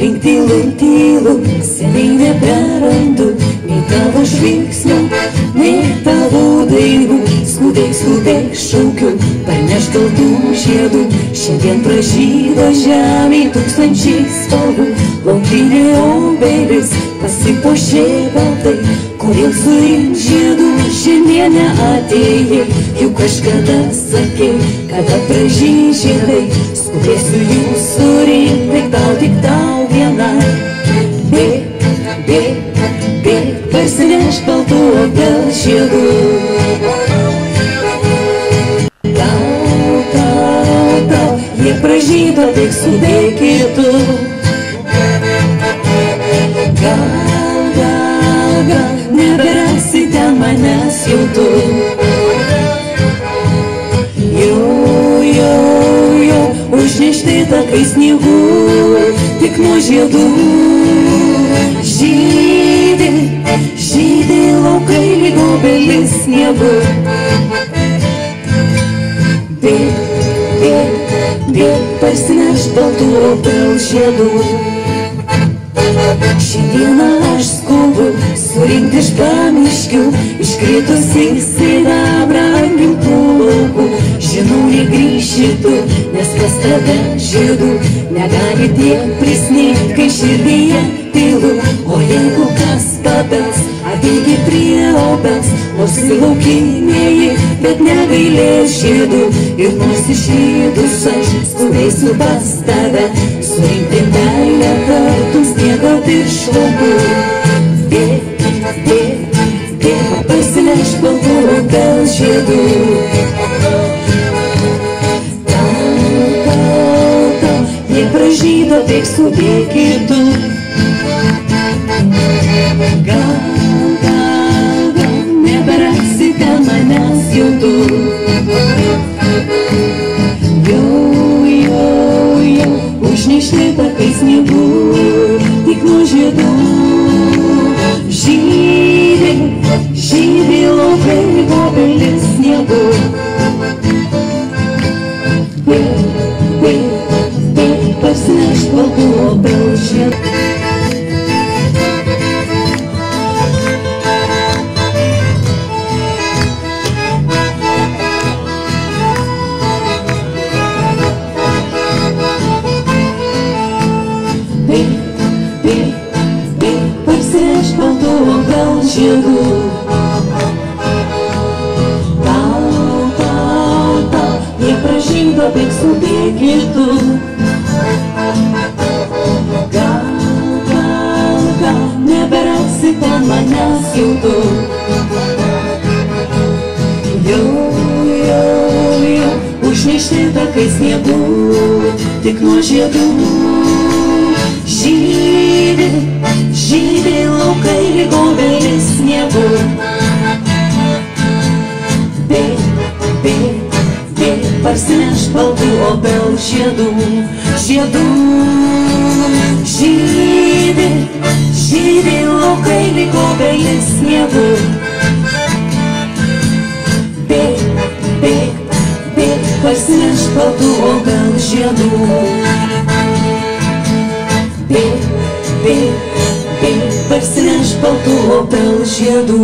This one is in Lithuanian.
Aplink tylu, tylu, seniai neberandu nei tavo žvilgsnio, nei tavo dainų. Skubiai, skubiai šaukiu, parnešk tų žiedų. Šiandien pražydo žemė tūkstančiai spalvų. Laukinė obelis pasipuošė baltai. Kodėl surink žiedų šiandien neatėjai? Juk kažkada sakei, kada pražys žiedai. Skubėsiu jų surinkti, tik tau vienai. Bėk, bėk, bėk, parsinešk baltų obels žiedų. Tau, jie pražydo, tik skubėk ir tu. Gal, neberasi ten manęs jau tu. Jau, užnešti takai sniegų, tik nuo žiedų. Žydi laukai lyg obelis sniegu. Bėk, parsinešk baltų obels žiedų. Šiandieną aš skubu surinkti iš pamiškių iškritusi sidabrą gimtų laukų. Žinau, negrįši tu, nes pas tave žiedų negali tiek prisnigt, kai širdyje tylu. O jeigu kas pabels, ateiki prie obels, nors laukimieji, bet negailės žiedų. Ir nors išlydus aš skubėsiu pas tave, surinkti meilę kartu sniego virš laukų. Bėk, bėk, bėk, parsinešk baltų obels žiedų. Tau, jie pražydo, tik skubėk ir tu. Gal, neberasi ten manęs jau tu. Jau, užnešti takai sniegų, tik nuo žiedų. Žydi laukai lyg obelis sniegu. Bėk, parsinešk baltų obels žiedų. Bėk, parsinešk baltų obels žiedų. Tau, jie pražydo, tik skubėk ir tu. Gal, neberasi ten manęs jau tu. Jau, užnešti takai sniegų, tik nuo žiedų. Žydi laukai lyg obelis sniegu. Bėk, parsinešk baltų obels žiedų. Žydi laukai lyg obelis sniegu. Bėk, parsinešk baltų obels žiedų. Bėk, parsinešk baltų obels žiedų.